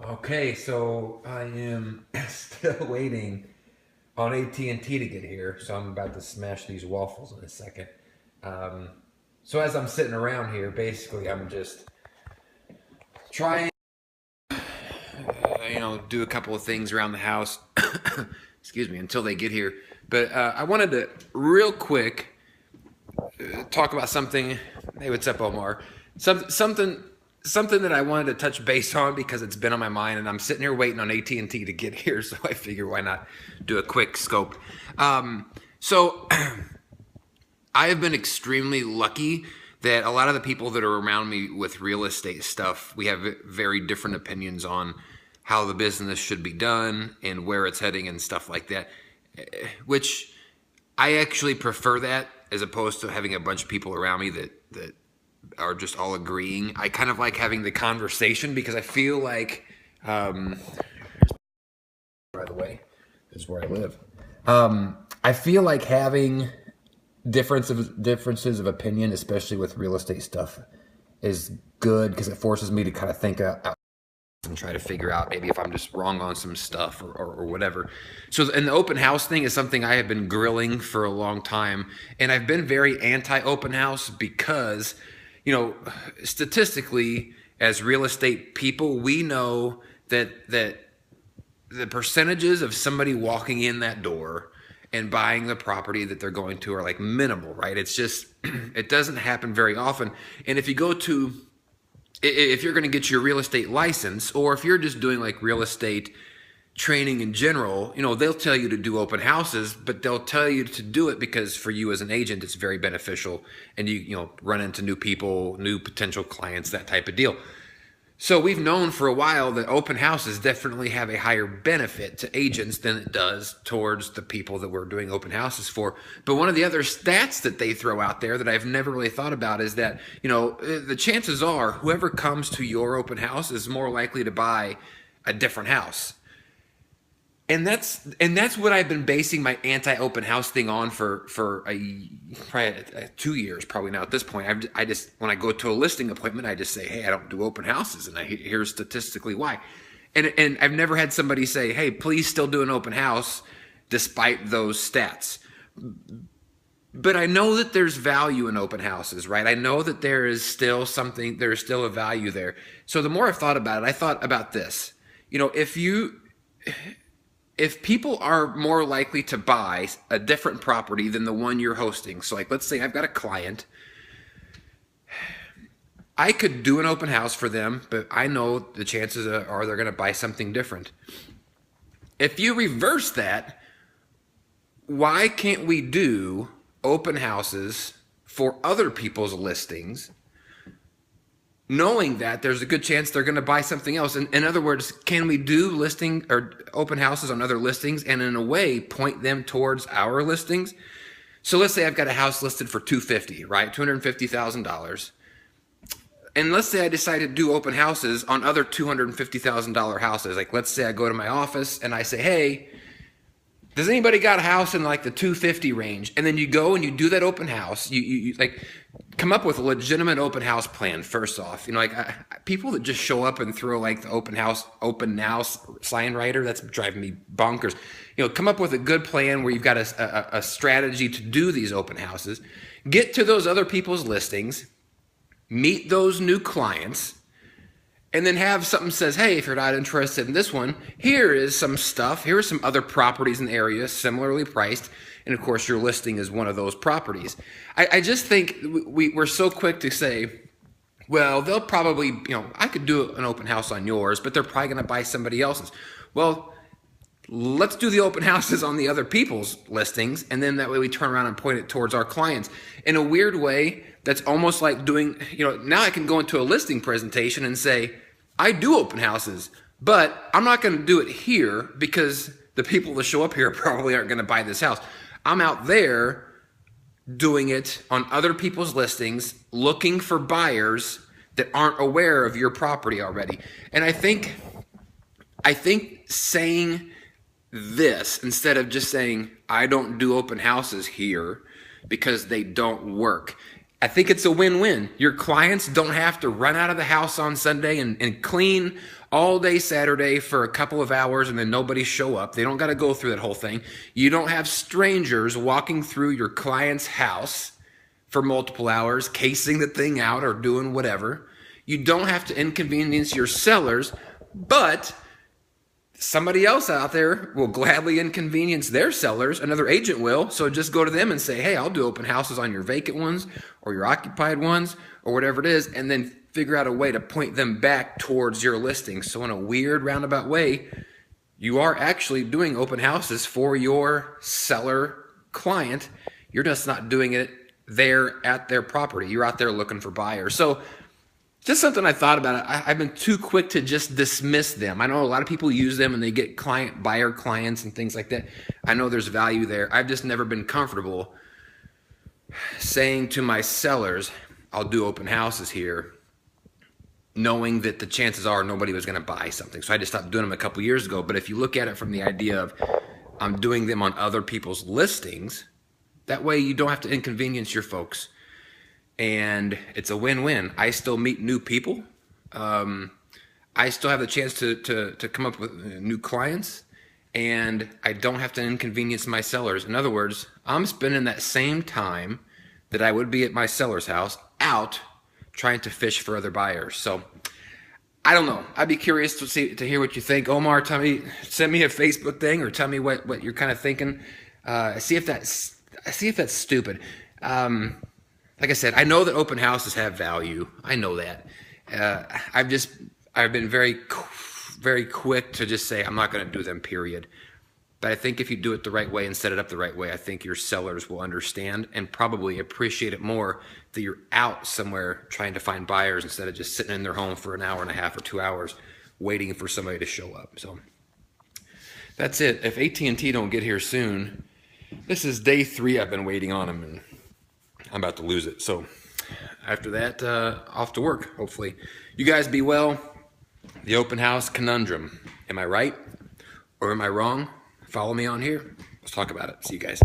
Okay, so I am still waiting on AT&T to get here, so I'm about to smash these waffles in a second. Um, so as I'm sitting around here, basically I'm just trying, do a couple of things around the house. Excuse me, until they get here. But I wanted to real quick talk about something. Hey, what's up, Omar? Something that I wanted to touch base on because it's been on my mind, and I'm sitting here waiting on AT&T to get here, so I figure why not do a quick scope. So I have been extremely lucky that a lot of the people that are around me with real estate stuff, we have very different opinions on how the business should be done and where it's heading and stuff like that, which I actually prefer that as opposed to having a bunch of people around me that are just all agreeing. I kind of like having the conversation because I feel like, by the way, this is where I live. I feel like having differences of opinion, especially with real estate stuff, is good because it forces me to kind of think out and try to figure out maybe if I'm just wrong on some stuff or whatever. So, and the open house thing is something I have been grilling for a long time, and I've been very anti-open house because, statistically, as real estate people, we know that the percentages of somebody walking in that door and buying the property that they're going to are like minimal, right? It's just, it doesn't happen very often. And if you're going to get your real estate license, or if you're just doing like real estate training in general, they'll tell you to do open houses, but they'll tell you to do it because for you as an agent, it's very beneficial, and you run into new people, new potential clients, that type of deal. So we've known for a while that open houses definitely have a higher benefit to agents than it does towards the people that we're doing open houses for. But one of the other stats that they throw out there that I've never really thought about is that, the chances are whoever comes to your open house is more likely to buy a different house. And that's what I've been basing my anti-open house thing on for probably 2 years, probably now at this point. I just when I go to a listing appointment, I just say, hey, I don't do open houses, and here's statistically why. And I've never had somebody say, hey, please still do an open house despite those stats. But I know that there's value in open houses, right? I know that there's still a value there. So the more I've thought about it, I thought about this. If people are more likely to buy a different property than the one you're hosting, so like let's say I've got a client, I could do an open house for them, but I know the chances are they're going to buy something different. If you reverse that, why can't we do open houses for other people's listings, knowing that there's a good chance they're going to buy something else? In other words, can we do listing or open houses on other listings and in a way point them towards our listings? So let's say I've got a house listed for $250,000, right? $250,000. And let's say I decide to do open houses on other $250,000 houses. Like let's say I go to my office and I say, hey, does anybody got a house in like the 250 range? And then you go and you do that open house. You like come up with a legitimate open house plan first off. People that just show up and throw like the open now sign writer, that's driving me bonkers. Come up with a good plan where you've got a strategy to do these open houses. Get to those other people's listings, meet those new clients, and then have something says, hey, if you're not interested in this one, here is some stuff. Here are some other properties in the area similarly priced. And of course, your listing is one of those properties. I just think we're so quick to say, well, they'll probably, I could do an open house on yours, but they're probably going to buy somebody else's. Well, let's do the open houses on the other people's listings, and then that way we turn around and point it towards our clients. In a weird way, that's almost like doing, now I can go into a listing presentation and say, I do open houses, but I'm not going to do it here because the people that show up here probably aren't going to buy this house. I'm out there doing it on other people's listings, looking for buyers that aren't aware of your property already. And I think saying this instead of just saying, I don't do open houses here because they don't work, I think it's a win-win. Your clients don't have to run out of the house on Sunday and clean all day Saturday for a couple of hours and then nobody show up. They don't got to go through that whole thing. You don't have strangers walking through your client's house for multiple hours, casing the thing out or doing whatever. You don't have to inconvenience your sellers, but somebody else out there will gladly inconvenience their sellers. Another agent will. So just go to them and say, hey, I'll do open houses on your vacant ones or your occupied ones or whatever it is, and then figure out a way to point them back towards your listing. So in a weird roundabout way, you are actually doing open houses for your seller client. You're just not doing it there at their property. You're out there looking for buyers. So just something I thought about. I've been too quick to just dismiss them. I know a lot of people use them and they get buyer clients and things like that. I know there's value there. I've just never been comfortable saying to my sellers, I'll do open houses here, knowing that the chances are nobody was going to buy something. So I just stopped doing them a couple years ago. But if you look at it from the idea of I'm doing them on other people's listings, that way you don't have to inconvenience your folks. And it's a win-win. I still meet new people. I still have the chance to come up with new clients, and I don't have to inconvenience my sellers. In other words, I'm spending that same time that I would be at my seller's house out trying to fish for other buyers. So I don't know. I'd be curious to hear what you think. Omar, send me a Facebook thing or tell me what you're kind of thinking. See if that's stupid. Like I said, I know that open houses have value. I know that. I've been very quick to just say I'm not going to do them, period. But I think if you do it the right way and set it up the right way, I think your sellers will understand and probably appreciate it more that you're out somewhere trying to find buyers instead of just sitting in their home for an hour and a half or 2 hours waiting for somebody to show up. So that's it. If AT&T don't get here soon, this is day 3 I've been waiting on them, and I'm about to lose it. So after that, off to work, hopefully. You guys be well. The open house conundrum. Am I right or am I wrong? Follow me on here. Let's talk about it. See you guys.